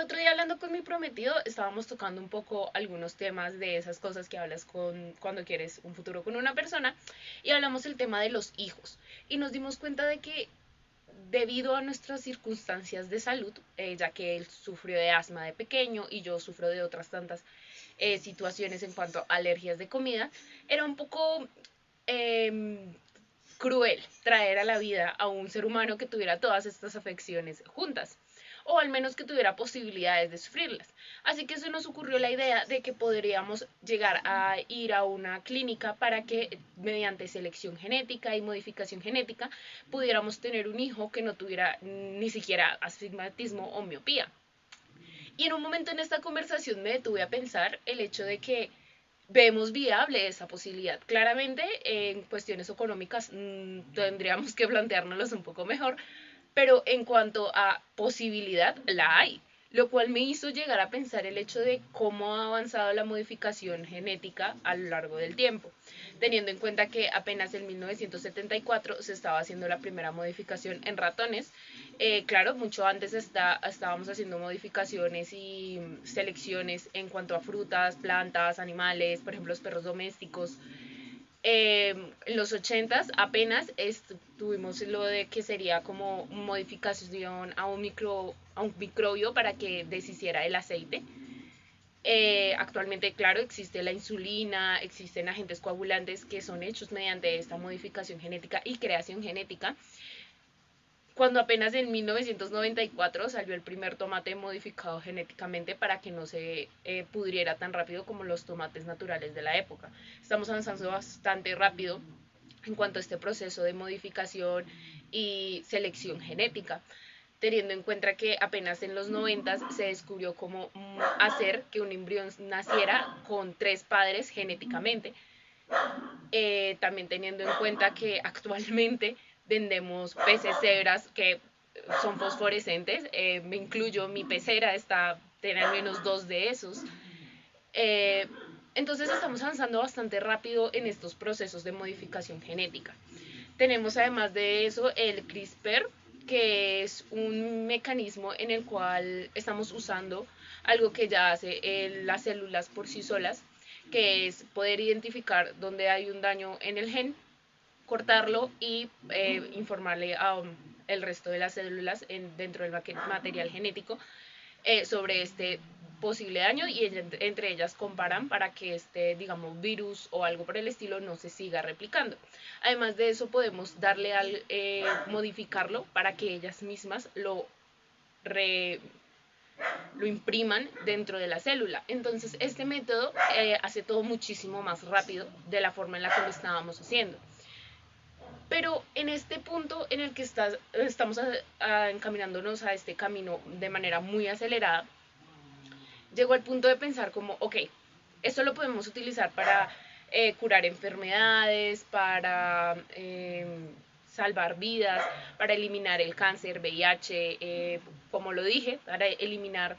otro día hablando con mi prometido, estábamos tocando un poco algunos temas de esas cosas que hablas cuando quieres un futuro con una persona y hablamos el tema de los hijos y nos dimos cuenta de que debido a nuestras circunstancias de salud, ya que él sufrió de asma de pequeño y yo sufro de otras tantas situaciones en cuanto a alergias de comida, era un poco eh, cruel traer a la vida a un ser humano que tuviera todas estas afecciones juntas, o al menos que tuviera posibilidades de sufrirlas. Así que se nos ocurrió la idea de que podríamos llegar a ir a una clínica para que mediante selección genética y modificación genética pudiéramos tener un hijo que no tuviera ni siquiera astigmatismo o miopía. Y en un momento en esta conversación me detuve a pensar el hecho de que vemos viable esa posibilidad. Claramente, en cuestiones económicas tendríamos que planteárnoslos un poco mejor, pero en cuanto a posibilidad, la hay. Lo cual me hizo llegar a pensar el hecho de cómo ha avanzado la modificación genética a lo largo del tiempo, teniendo en cuenta que apenas en 1974 se estaba haciendo la primera modificación en ratones. Claro, mucho antes estábamos haciendo modificaciones y selecciones en cuanto a frutas, plantas, animales, por ejemplo, los perros domésticos. En los 80 apenas tuvimos lo de que sería como modificación a un microbio para que deshiciera el aceite. Actualmente, claro, existe la insulina, existen agentes coagulantes que son hechos mediante esta modificación genética y creación genética. Cuando apenas en 1994 salió el primer tomate modificado genéticamente para que no se pudriera tan rápido como los tomates naturales de la época. Estamos avanzando bastante rápido en cuanto a este proceso de modificación y selección genética, teniendo en cuenta que apenas en los 90 se descubrió cómo hacer que un embrión naciera con tres padres genéticamente. También teniendo en cuenta que actualmente vendemos peces cebras que son fosforescentes, me incluyo, mi pecera tiene al menos dos de esos. Eh, entonces estamos avanzando bastante rápido en estos procesos de modificación genética. Tenemos además de eso el CRISPR, que es un mecanismo en el cual estamos usando algo que ya hace las células por sí solas, que es poder identificar dónde hay un daño en el gen, cortarlo y informarle a el resto de las células dentro del material genético sobre este posible daño y entre ellas comparan para que este, digamos, virus o algo por el estilo no se siga replicando. Además de eso podemos darle al modificarlo para que ellas mismas re, lo impriman dentro de la célula. Entonces este método hace todo muchísimo más rápido de la forma en la que lo estábamos haciendo. Pero en este punto en el que estamos encaminándonos a este camino de manera muy acelerada, llegó al punto de pensar como, ok, esto lo podemos utilizar para curar enfermedades, para salvar vidas, para eliminar el cáncer, VIH, como lo dije, para eliminar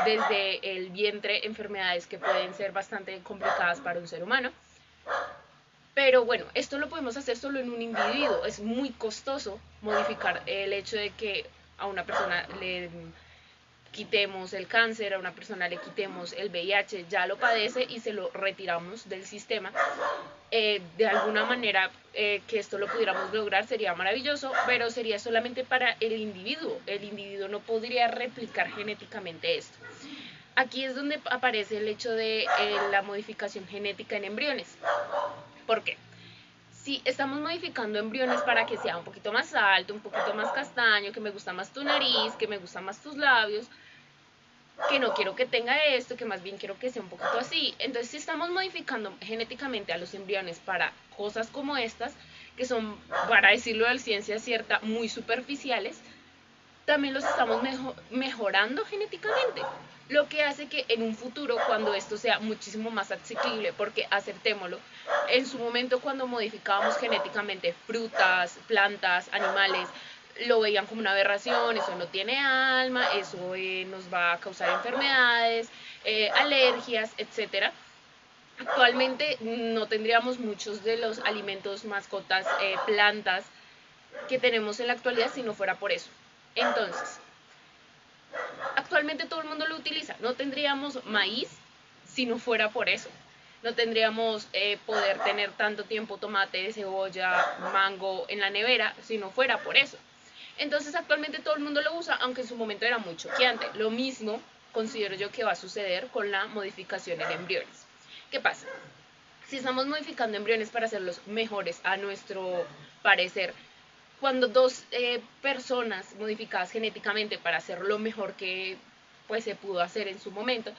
desde el vientre enfermedades que pueden ser bastante complicadas para un ser humano. Pero bueno, esto lo podemos hacer solo en un individuo. Es muy costoso modificar el hecho de que a una persona le quitemos el cáncer, a una persona le quitemos el VIH, ya lo padece y se lo retiramos del sistema. De alguna manera que esto lo pudiéramos lograr sería maravilloso, pero sería solamente para el individuo. El individuo no podría replicar genéticamente esto. Aquí es donde aparece el hecho de la modificación genética en embriones. ¿Por qué? Si estamos modificando embriones para que sea un poquito más alto, un poquito más castaño, que me gusta más tu nariz, que me gustan más tus labios, que no quiero que tenga esto, que más bien quiero que sea un poquito así. Entonces, si estamos modificando genéticamente a los embriones para cosas como estas, que son, para decirlo de ciencia cierta, muy superficiales, también los estamos mejorando genéticamente. Lo que hace que en un futuro, cuando esto sea muchísimo más asequible, porque aceptémoslo, en su momento cuando modificábamos genéticamente frutas, plantas, animales, lo veían como una aberración, eso no tiene alma, eso nos va a causar enfermedades, alergias, etcétera. Actualmente no tendríamos muchos de los alimentos, mascotas, plantas que tenemos en la actualidad si no fuera por eso. Entonces, actualmente todo el mundo lo utiliza. No tendríamos maíz si no fuera por eso. No tendríamos poder tener tanto tiempo tomate, cebolla, mango en la nevera si no fuera por eso. Entonces actualmente todo el mundo lo usa, aunque en su momento era muy choqueante. Lo mismo considero yo que va a suceder con la modificación en embriones. ¿Qué pasa? Si estamos modificando embriones para hacerlos mejores a nuestro parecer, cuando dos personas modificadas genéticamente para hacer lo mejor que pues se pudo hacer en su momento,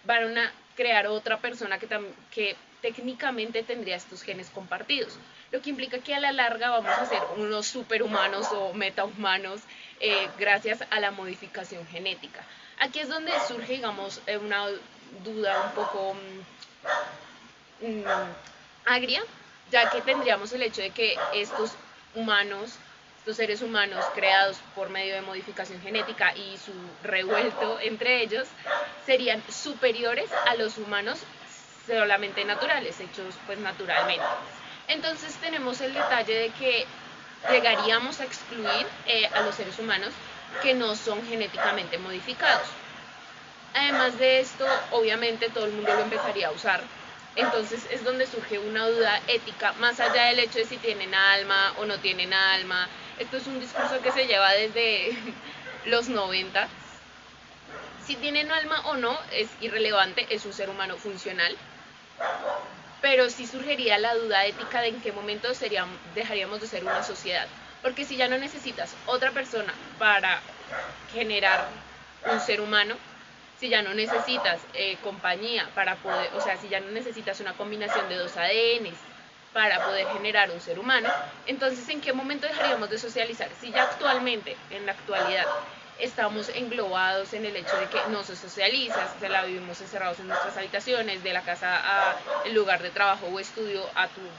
van a crear otra persona que técnicamente tendría estos genes compartidos, lo que implica que a la larga vamos a ser unos superhumanos o metahumanos gracias a la modificación genética. Aquí es donde surge, digamos, una duda un poco agria, ya que tendríamos el hecho de que estos seres humanos creados por medio de modificación genética y su revuelto entre ellos, serían superiores a los humanos solamente naturales, hechos pues naturalmente. Entonces tenemos el detalle de que llegaríamos a excluir a los seres humanos que no son genéticamente modificados. Además de esto, obviamente todo el mundo lo empezaría a usar. Entonces es donde surge una duda ética, más allá del hecho de si tienen alma o no tienen alma. Esto es un discurso que se lleva desde los 90. Si tienen alma o no es irrelevante, es un ser humano funcional. Pero sí surgiría la duda ética de en qué momento dejaríamos de ser una sociedad. Porque si ya no necesitas otra persona para generar un ser humano, si ya no necesitas compañía para poder, o sea, si ya no necesitas una combinación de dos ADNs para poder generar un ser humano, entonces ¿en qué momento dejaríamos de socializar? Si ya actualmente, en la actualidad, estamos englobados en el hecho de que no se socializa, se la vivimos encerrados en nuestras habitaciones, de la casa al lugar de trabajo o estudio,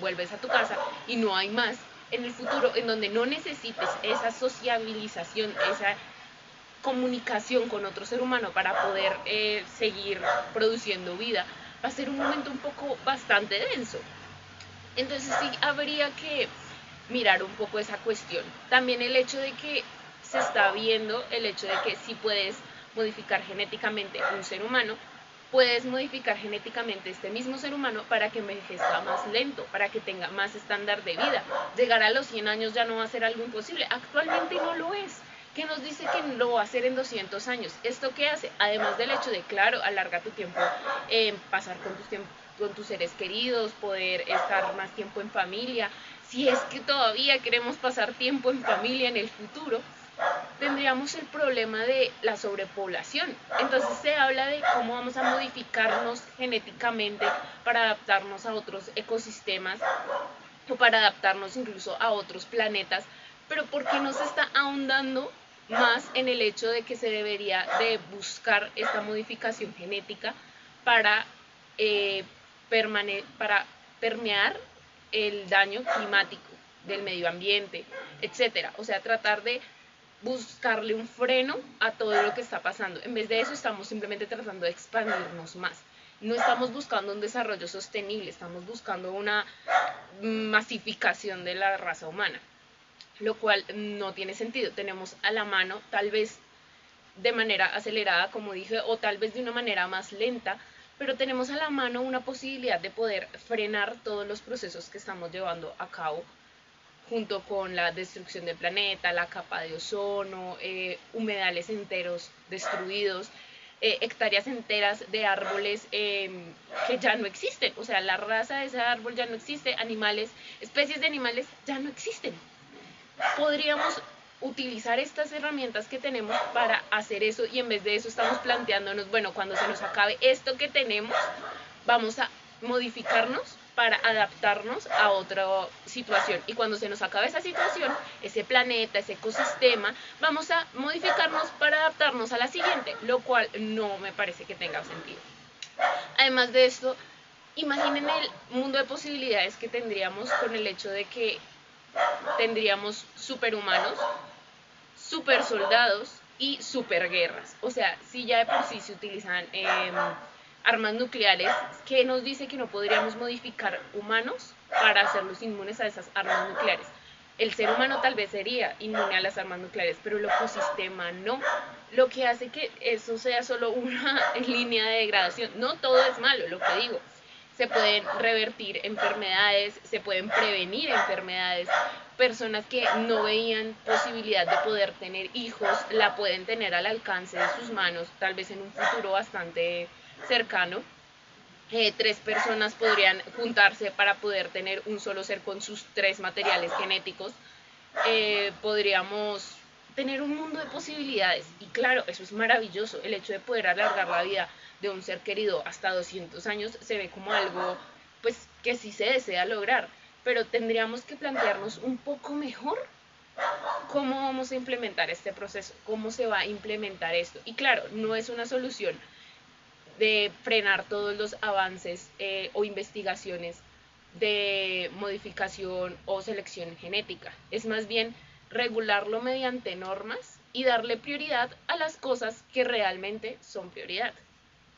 vuelves a tu casa y no hay más. En el futuro, en donde no necesites esa sociabilización, esa comunicación con otro ser humano para poder seguir produciendo vida, va a ser un momento un poco bastante denso. Entonces sí habría que mirar un poco esa cuestión. También el hecho de que se está viendo el hecho de que si puedes modificar genéticamente un ser humano, puedes modificar genéticamente este mismo ser humano para que envejezca más lento, para que tenga más estándar de vida. Llegar a los 100 años ya no va a ser algo imposible. Actualmente no lo es. ¿Qué nos dice que lo va a hacer en 200 años? ¿Esto qué hace? Además del hecho de, claro, alarga tu tiempo, pasar con tus seres queridos, poder estar más tiempo en familia. Si es que todavía queremos pasar tiempo en familia en el futuro, tendríamos el problema de la sobrepoblación. Entonces se habla de cómo vamos a modificarnos genéticamente para adaptarnos a otros ecosistemas o para adaptarnos incluso a otros planetas, pero ¿por qué no se está ahondando más en el hecho de que se debería de buscar esta modificación genética para, para permear el daño climático del medio ambiente, etcétera? O sea, tratar de buscarle un freno a todo lo que está pasando. En vez de eso estamos simplemente tratando de expandirnos más. No estamos buscando un desarrollo sostenible, estamos buscando una masificación de la raza humana, lo cual no tiene sentido. Tenemos a la mano, tal vez de manera acelerada, como dije, o tal vez de una manera más lenta, pero tenemos a la mano una posibilidad de poder frenar todos los procesos que estamos llevando a cabo, junto con la destrucción del planeta, la capa de ozono, humedales enteros destruidos, hectáreas enteras de árboles que ya no existen. O sea, la raza de ese árbol ya no existe, animales, especies de animales ya no existen. Podríamos utilizar estas herramientas que tenemos para hacer eso, y en vez de eso estamos planteándonos, bueno, cuando se nos acabe esto que tenemos, vamos a modificarnos para adaptarnos a otra situación, y cuando se nos acabe esa situación, ese planeta, ese ecosistema, vamos a modificarnos para adaptarnos a la siguiente, lo cual no me parece que tenga sentido. Además de esto, imaginen el mundo de posibilidades que tendríamos con el hecho de que tendríamos superhumanos, super soldados y superguerras. O sea, si ya de por sí se utilizan armas nucleares, ¿qué nos dice que no podríamos modificar humanos para hacerlos inmunes a esas armas nucleares? El ser humano tal vez sería inmune a las armas nucleares, pero el ecosistema no. Lo que hace que eso sea solo una línea de degradación. No todo es malo, lo que digo. Se pueden revertir enfermedades, se pueden prevenir enfermedades. Personas que no veían posibilidad de poder tener hijos, la pueden tener al alcance de sus manos, tal vez en un futuro bastante cercano. Tres personas podrían juntarse para poder tener un solo ser con sus tres materiales genéticos. Podríamos tener un mundo de posibilidades. Y claro, eso es maravilloso. El hecho de poder alargar la vida de un ser querido hasta 200 años se ve como algo pues que sí se desea lograr. Pero tendríamos que plantearnos un poco mejor cómo vamos a implementar este proceso, cómo se va a implementar esto. Y claro, no es una solución de frenar todos los avances o investigaciones de modificación o selección genética. Es más bien regularlo mediante normas y darle prioridad a las cosas que realmente son prioridad.